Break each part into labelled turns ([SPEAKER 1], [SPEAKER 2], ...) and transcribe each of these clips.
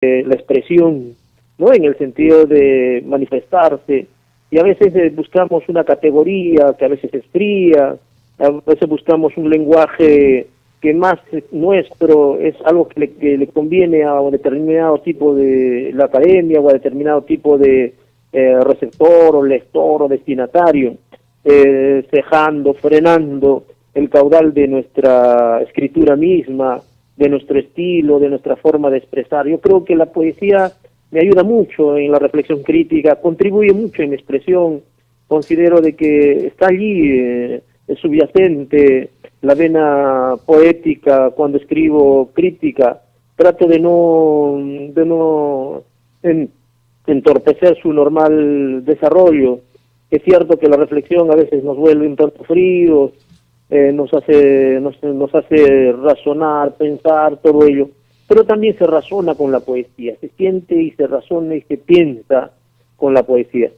[SPEAKER 1] la expresión, ¿no? En el sentido de manifestarse, y a veces buscamos una categoría que a veces es fría, a veces buscamos un lenguaje que más nuestro es algo que le conviene a un determinado tipo de la academia o a determinado tipo de receptor o lector o destinatario, cejando, frenando el caudal de nuestra escritura misma, de nuestro estilo, de nuestra forma de expresar. Yo creo que la poesía me ayuda mucho en la reflexión crítica, contribuye mucho en mi expresión, considero de que está allí subyacente la vena poética cuando escribo crítica, trato de no entorpecer su normal desarrollo. Es cierto que la reflexión a veces nos vuelve un tanto fríos, nos hace razonar, pensar, todo ello, pero también se razona con la poesía, se siente y se razona y se piensa con la poesía.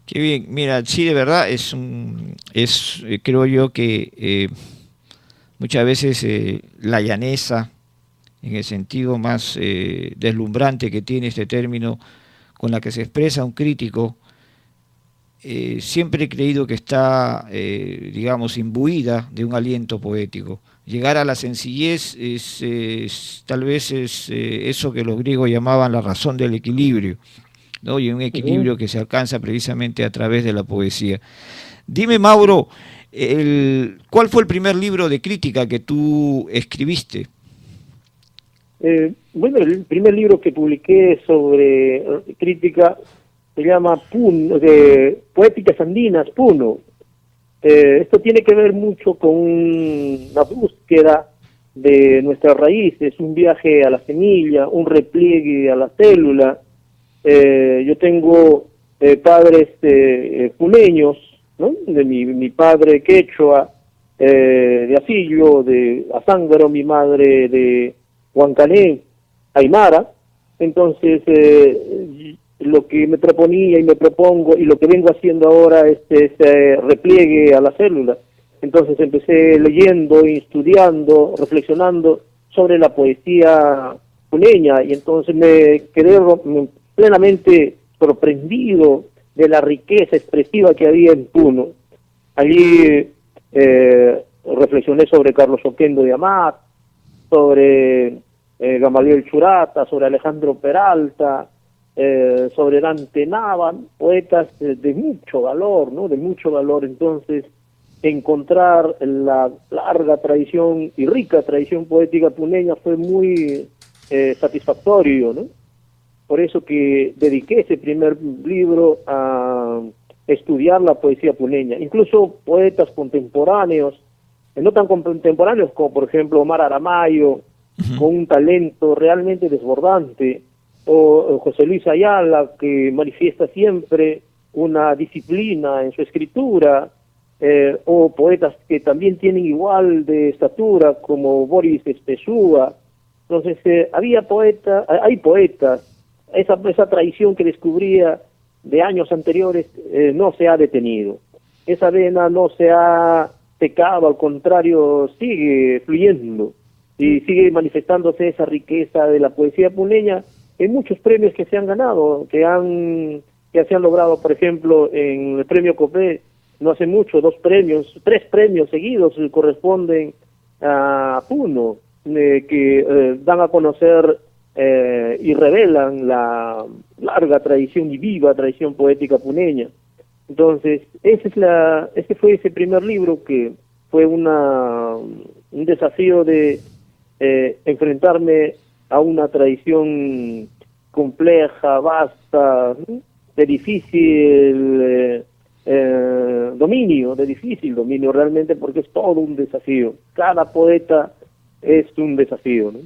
[SPEAKER 2] Qué bien, mira, sí, de verdad creo yo que muchas veces la llaneza, en el sentido más deslumbrante que tiene este término, con la que se expresa un crítico, siempre he creído que está, digamos, imbuida de un aliento poético. Llegar a la sencillez tal vez es eso que los griegos llamaban la razón del equilibrio, ¿no? Y un
[SPEAKER 1] Ujú.
[SPEAKER 2] equilibrio que se alcanza precisamente a través de la poesía. Dime, Mauro, ¿cuál fue el primer libro de crítica que tú escribiste?
[SPEAKER 1] Bueno, el primer libro que publiqué sobre crítica se llama Puno, de Poéticas Andinas, Puno. Esto tiene que ver mucho con una búsqueda de nuestras raíces, un viaje a la semilla, un repliegue a la célula. Yo tengo padres puneños, ¿no? De mi padre quechua, de Asillo, de Azángaro, mi madre de Huancané, Aymara. Entonces, lo que me proponía y me propongo y lo que vengo haciendo ahora es ese repliegue a la célula. Entonces empecé leyendo, estudiando, reflexionando sobre la poesía puneña y entonces me quedé plenamente sorprendido de la riqueza expresiva que había en Puno. Allí reflexioné sobre Carlos Oquendo de Amat, sobre Gamaliel Churata, sobre Alejandro Peralta, sobre Dante Nava, poetas de mucho valor, ¿no? De mucho valor. Entonces, encontrar la larga tradición y rica tradición poética puneña fue muy satisfactorio, ¿no? Por eso que dediqué ese primer libro a estudiar la poesía puneña. Incluso poetas contemporáneos, no tan contemporáneos como por ejemplo Omar Aramayo,
[SPEAKER 2] Ujú.
[SPEAKER 1] con un talento realmente desbordante, o José Luis Ayala, que manifiesta siempre una disciplina en su escritura, o poetas que también tienen igual de estatura, como Boris Spezúa. Entonces, hay poetas, esa tradición que descubría de años anteriores no se ha detenido. Esa vena no se ha secado, al contrario, sigue fluyendo y sigue manifestándose esa riqueza de la poesía puneña en muchos premios que se han ganado, que se han logrado, por ejemplo, en el premio Copé, no hace mucho, tres premios seguidos corresponden a Puno, que dan a conocer y revelan la larga tradición y viva tradición poética puneña. Entonces, ese fue ese primer libro que fue un desafío de enfrentarme a una tradición compleja, vasta, ¿no? De difícil de difícil dominio realmente, porque es todo un desafío. Cada poeta es un desafío, ¿no?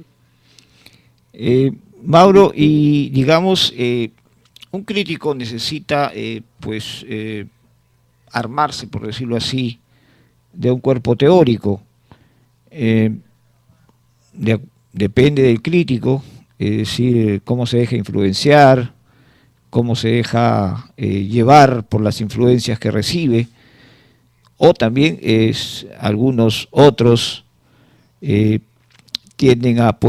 [SPEAKER 2] Mauro, y digamos, un crítico necesita, armarse, por decirlo así, de un cuerpo teórico. Eh, Depende del crítico, es decir, cómo se deja influenciar, cómo se deja llevar por las influencias que recibe, o también algunos otros eh, tienden a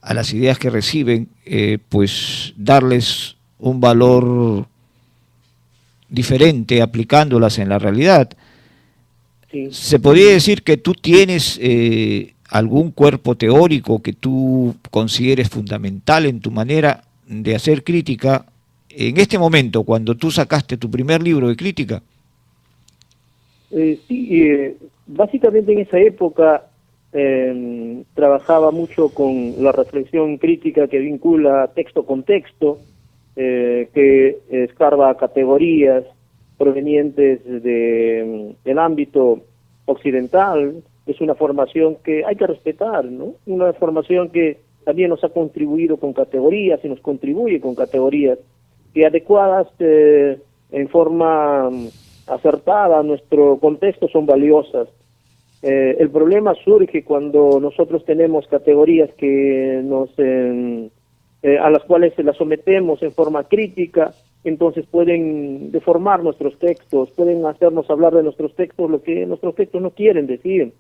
[SPEAKER 2] a las ideas que reciben, pues darles un valor diferente aplicándolas en la realidad.
[SPEAKER 1] Sí.
[SPEAKER 2] ¿Se podría decir que tú tienes algún cuerpo teórico que tú consideres fundamental en tu manera de hacer crítica en este momento, cuando tú sacaste tu primer libro de crítica?
[SPEAKER 1] Sí, básicamente en esa época trabajaba mucho con la reflexión crítica que vincula texto con texto, que escarba categorías provenientes del ámbito occidental. Es una formación que hay que respetar, ¿no? Una formación que también nos ha contribuido con categorías y nos contribuye con categorías que adecuadas en forma acertada a nuestro contexto son valiosas. El problema surge cuando nosotros tenemos categorías que a las cuales se las sometemos en forma crítica, entonces pueden deformar nuestros textos, pueden hacernos hablar de nuestros textos lo que nuestros textos no quieren decir,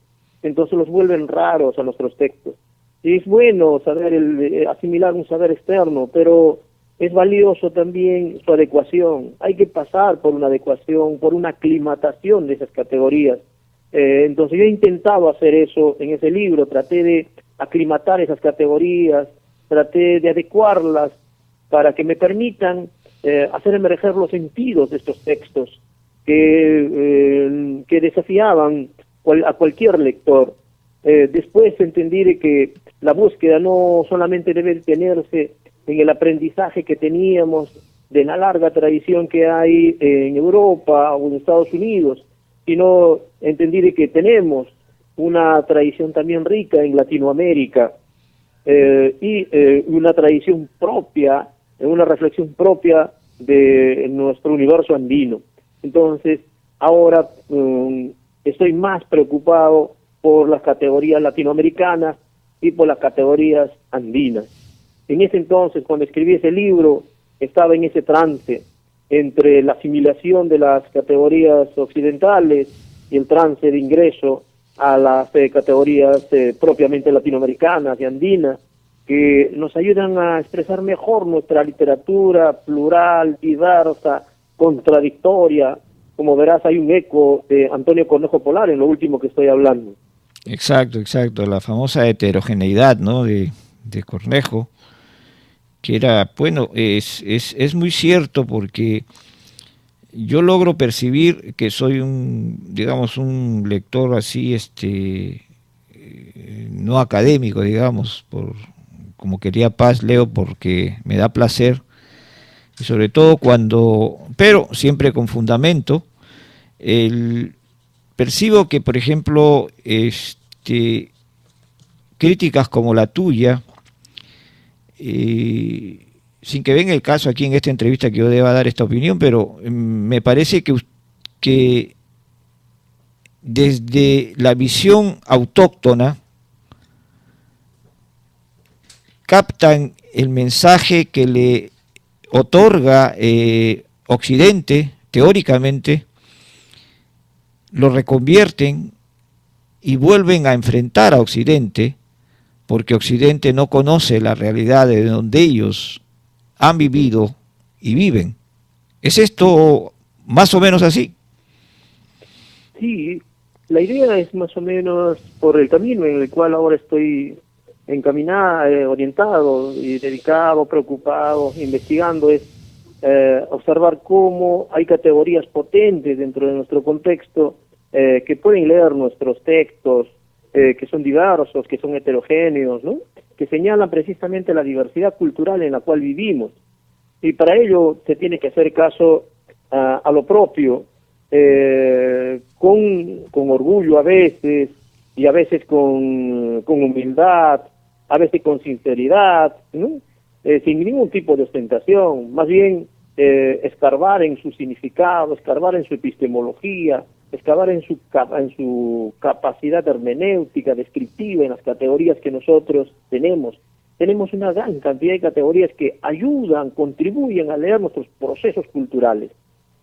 [SPEAKER 1] entonces los vuelven raros a nuestros textos. Y es bueno saber asimilar un saber externo, pero es valioso también su adecuación. Hay que pasar por una adecuación, por una aclimatación de esas categorías. Entonces yo he intentado hacer eso en ese libro, traté de aclimatar esas categorías, traté de adecuarlas para que me permitan hacer emerger los sentidos de estos textos que desafiaban a cualquier lector. Después entendí que la búsqueda no solamente debe detenerse en el aprendizaje que teníamos de la larga tradición que hay en Europa o en Estados Unidos, sino entendí que tenemos una tradición también rica en Latinoamérica y una tradición propia, una reflexión propia de nuestro universo andino. Entonces, ahora estoy más preocupado por las categorías latinoamericanas y por las categorías andinas. En ese entonces, cuando escribí ese libro, estaba en ese trance entre la asimilación de las categorías occidentales y el trance de ingreso a las categorías propiamente latinoamericanas y andinas, que nos ayudan a expresar mejor nuestra literatura plural, diversa, contradictoria. Como verás, hay un eco de Antonio Cornejo Polar en lo último que estoy hablando.
[SPEAKER 2] Exacto, exacto, la famosa heterogeneidad, ¿no?, de Cornejo, que era, bueno, es muy cierto, porque yo logro percibir que soy digamos, un lector así, no académico, digamos, como quería Paz, leo porque me da placer, y sobre todo pero siempre con fundamento. Percibo que, por ejemplo, críticas como la tuya, sin que venga el caso aquí en esta entrevista que yo deba dar esta opinión, pero me parece que desde la visión autóctona captan el mensaje que le otorga Occidente, teóricamente, lo reconvierten y vuelven a enfrentar a Occidente, porque Occidente no conoce la realidad de donde ellos han vivido y viven. ¿Es esto más o menos así?
[SPEAKER 1] Sí, la idea es más o menos por el camino en el cual ahora estoy encaminado, orientado y dedicado, preocupado, investigando, es observar cómo hay categorías potentes dentro de nuestro contexto que pueden leer nuestros textos, que son diversos, que son heterogéneos, ¿no?, que señalan precisamente la diversidad cultural en la cual vivimos. Y para ello se tiene que hacer caso a lo propio, con orgullo a veces, y a veces con humildad, a veces con sinceridad, ¿no?, sin ningún tipo de ostentación, más bien escarbar en su significado, escarbar en su epistemología, excavar en su capacidad hermenéutica, descriptiva, en las categorías que nosotros tenemos. Tenemos una gran cantidad de categorías que ayudan, contribuyen a leer nuestros procesos culturales.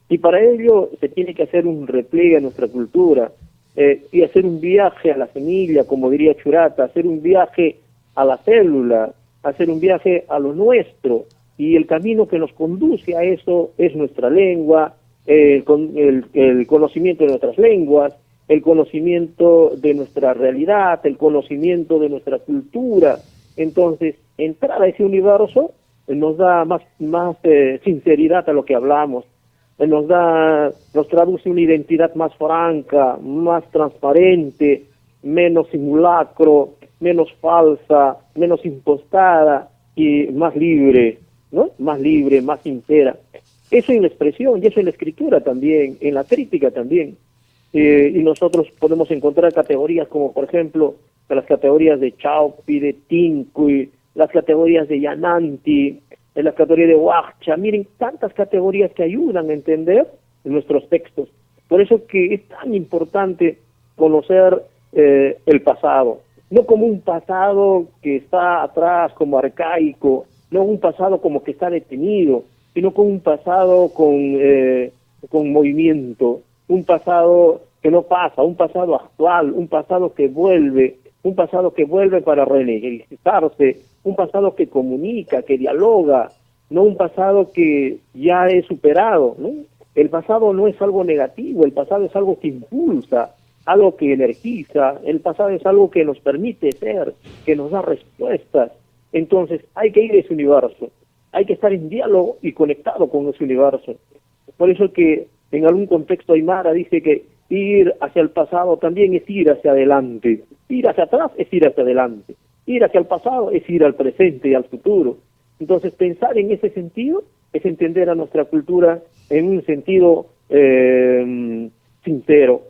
[SPEAKER 1] Y para ello se tiene que hacer un repliegue a nuestra cultura y hacer un viaje a la semilla, como diría Churata, hacer un viaje a la célula, hacer un viaje a lo nuestro, y el camino que nos conduce a eso es nuestra lengua, el conocimiento de nuestras lenguas, el conocimiento de nuestra realidad, el conocimiento de nuestra cultura. Entonces, entrar a ese universo nos da más sinceridad a lo que hablamos, nos traduce una identidad más franca, más transparente, menos simulacro, menos falsa, menos impostada y más libre, ¿no? Más libre, más sincera. Eso en la expresión y eso en la escritura también, en la crítica también. Y nosotros podemos encontrar categorías como, por ejemplo, las categorías de Chaupi, de Tincuy, las categorías de Yananti, en la categoría de Huacha. Miren, tantas categorías que ayudan a entender nuestros textos. Por eso que es tan importante conocer el pasado, no como un pasado que está atrás, como arcaico, no un pasado como que está detenido, sino como un pasado con movimiento, un pasado que no pasa, un pasado actual, un pasado que vuelve para reenergizarse, un pasado que comunica, que dialoga, no un pasado que ya es superado, ¿no? El pasado no es algo negativo, el pasado es algo que impulsa, algo que energiza, el pasado es algo que nos permite ser, que nos da respuestas. Entonces hay que ir a ese universo, hay que estar en diálogo y conectado con ese universo. Por eso que en algún contexto aymara dice que ir hacia el pasado también es ir hacia adelante, ir hacia atrás es ir hacia adelante, ir hacia el pasado es ir al presente y al futuro. Entonces pensar en ese sentido es entender a nuestra cultura en un sentido sincero.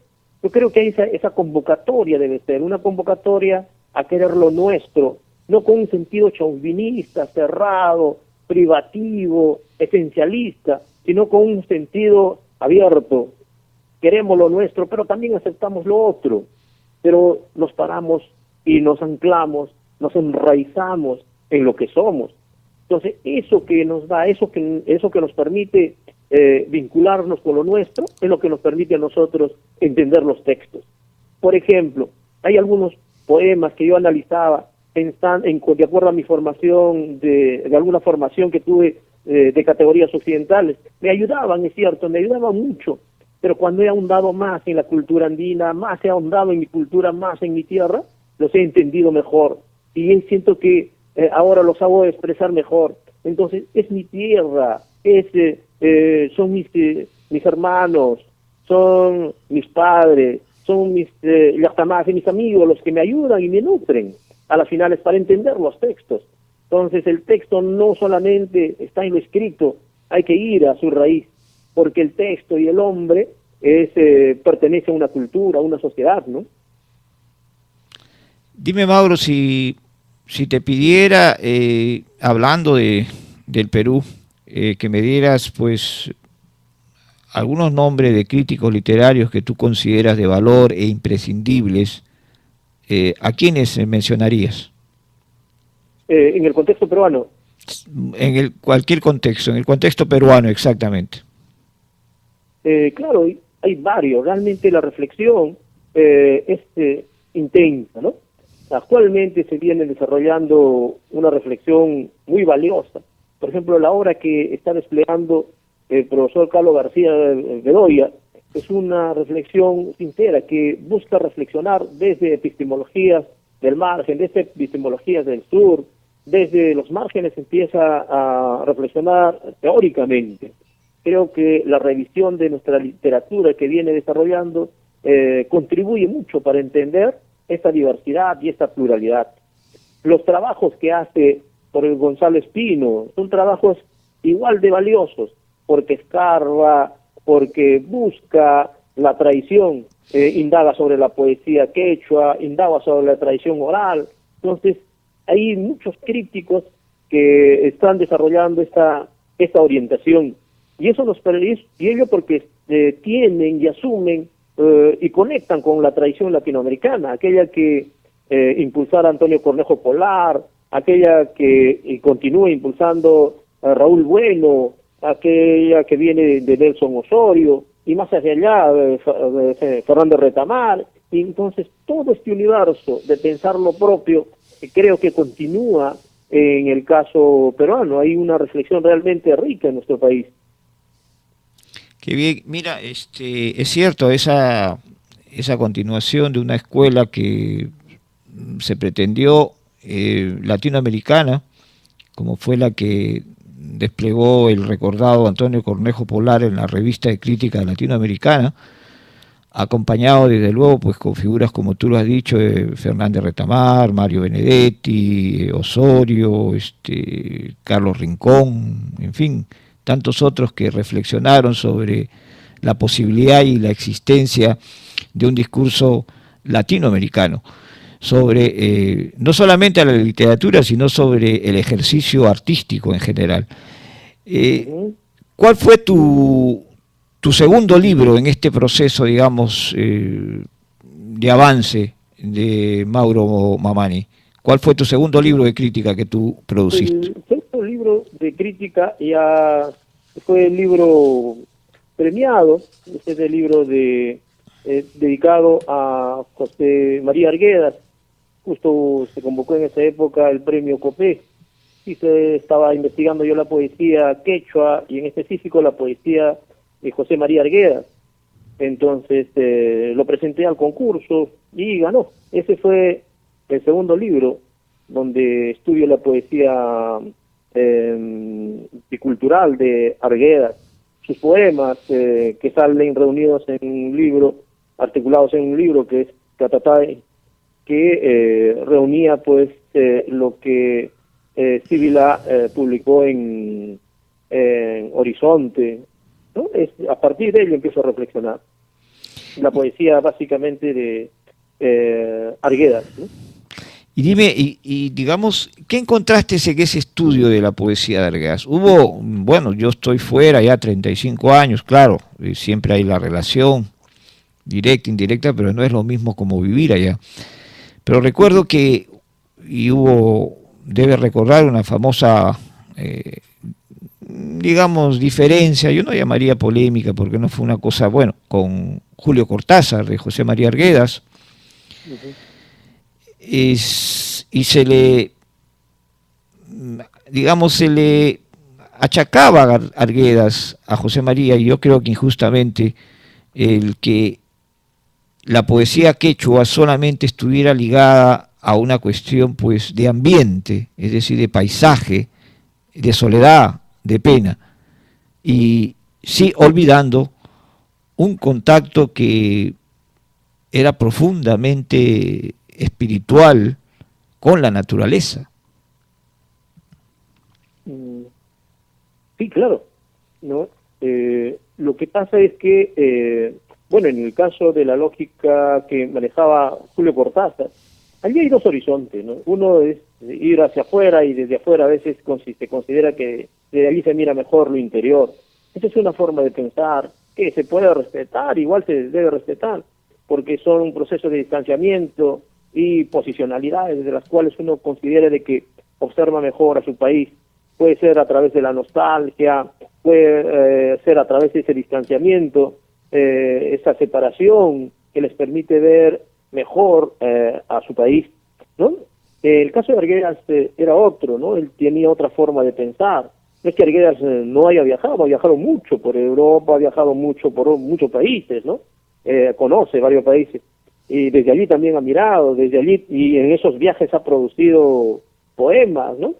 [SPEAKER 1] Yo creo que esa convocatoria debe ser una convocatoria a querer lo nuestro, no con un sentido chauvinista, cerrado, privativo, esencialista, sino con un sentido abierto. Queremos lo nuestro, pero también aceptamos lo otro. Pero nos paramos y nos anclamos, nos enraizamos en lo que somos. Entonces, eso que nos da, eso que nos permite vincularnos con lo nuestro, es lo que nos permite a nosotros entender los textos. Por ejemplo, hay algunos poemas que yo analizaba de acuerdo a mi formación, de alguna formación que tuve de categorías occidentales. Me ayudaban, es cierto, me ayudaban mucho, pero cuando he ahondado más en la cultura andina, más he ahondado en mi cultura, más en mi tierra, los he entendido mejor y siento que ahora los hago expresar mejor. Entonces, es mi tierra, son mis hermanos, son mis padres, son mis amigos los que me ayudan y me nutren a las finales para entender los textos. Entonces, el texto no solamente está en lo escrito, hay que ir a su raíz, porque el texto y el hombre pertenece a una cultura, a una sociedad, ¿no?
[SPEAKER 2] Dime, Mauro, si te pidiera, hablando del Perú, que me dieras pues algunos nombres de críticos literarios que tú consideras de valor e imprescindibles, ¿a quiénes mencionarías?
[SPEAKER 1] En el contexto peruano.
[SPEAKER 2] Cualquier contexto, en el contexto peruano exactamente.
[SPEAKER 1] Claro, hay varios. Realmente la reflexión es intensa, ¿no? Actualmente se viene desarrollando una reflexión muy valiosa. Por ejemplo, la obra que está desplegando el profesor Carlos García Bedoya es una reflexión sincera que busca reflexionar desde epistemologías del margen, desde epistemologías del sur, desde los márgenes empieza a reflexionar teóricamente. Creo que la revisión de nuestra literatura que viene desarrollando contribuye mucho para entender esta diversidad y esta pluralidad. Los trabajos que hace por el Gonzalo Espino son trabajos igual de valiosos, porque escarba, porque busca la tradición, indaga sobre la poesía quechua, indaga sobre la tradición oral. Entonces, hay muchos críticos que están desarrollando esta orientación, y eso y ello porque tienen y asumen y conectan con la tradición latinoamericana, aquella que impulsara Antonio Cornejo Polar, aquella que continúa impulsando a Raúl Bueno, aquella que viene de Nelson Osorio, y más hacia allá Fernando Retamar. Y entonces todo este universo de pensar lo propio creo que continúa en el caso peruano. Hay una reflexión realmente rica en nuestro país.
[SPEAKER 2] Qué bien, mira, es cierto, esa continuación de una escuela que se pretendió latinoamericana, como fue la que desplegó el recordado Antonio Cornejo Polar en la revista de crítica latinoamericana, acompañado desde luego pues con figuras como tú lo has dicho, Fernández Retamar, Mario Benedetti, Osorio, Carlos Rincón, en fin, tantos otros que reflexionaron sobre la posibilidad y la existencia de un discurso latinoamericano sobre no solamente a la literatura, sino sobre el ejercicio artístico en general. ¿Cuál fue tu segundo libro en este proceso, digamos, de avance de Mauro Mamani? ¿Cuál fue tu segundo libro de crítica que tú produciste?
[SPEAKER 1] El segundo libro de crítica ya fue el libro premiado. Este es el libro dedicado a José María Arguedas. Justo se convocó en esa época el premio Copé, y se estaba investigando yo la poesía quechua, y en específico la poesía de José María Arguedas. Entonces lo presenté al concurso y ganó. Ese fue el segundo libro donde estudio la poesía bicultural de Arguedas, sus poemas que salen reunidos en un libro, articulados en un libro que es Catatay, que reunía pues lo que Sibila publicó en Horizonte, ¿no? A partir de ello empiezo a reflexionar la poesía básicamente de Arguedas, ¿no?
[SPEAKER 2] Y dime, y digamos, ¿qué encontraste en ese estudio de la poesía de Arguedas? Hubo, bueno, yo estoy fuera ya 35 años, claro, siempre hay la relación directa, indirecta, pero no es lo mismo como vivir allá. Pero recuerdo que, y hubo, debe recordar una famosa, digamos, diferencia, yo no llamaría polémica porque no fue una cosa, bueno, con Julio Cortázar, de José María Arguedas, y se le, digamos, se le achacaba a Arguedas, a José María, y yo creo que injustamente, el que la poesía quechua solamente estuviera ligada a una cuestión pues de ambiente, es decir, de paisaje, de soledad, de pena, y sí olvidando un contacto que era profundamente espiritual con la naturaleza.
[SPEAKER 1] Sí, claro, ¿no? Lo que pasa es que, bueno, en el caso de la lógica que manejaba Julio Cortázar, allí hay dos horizontes, ¿no? Uno es ir hacia afuera, y desde afuera a veces se considera que desde allí se mira mejor lo interior. Esa es una forma de pensar que se puede respetar, igual se debe respetar, porque son un proceso de distanciamiento y posicionalidades desde las cuales uno considera de que observa mejor a su país. Puede ser a través de la nostalgia, puede ser a través de ese distanciamiento, esa separación que les permite ver mejor a su país, ¿no? El caso de Arguedas era otro, ¿no? Él tenía otra forma de pensar. No es que Arguedas no haya viajado mucho por Europa, ha viajado mucho por muchos países, ¿no? Conoce varios países, y desde allí también ha mirado, desde allí, y en esos viajes ha producido poemas, ¿no?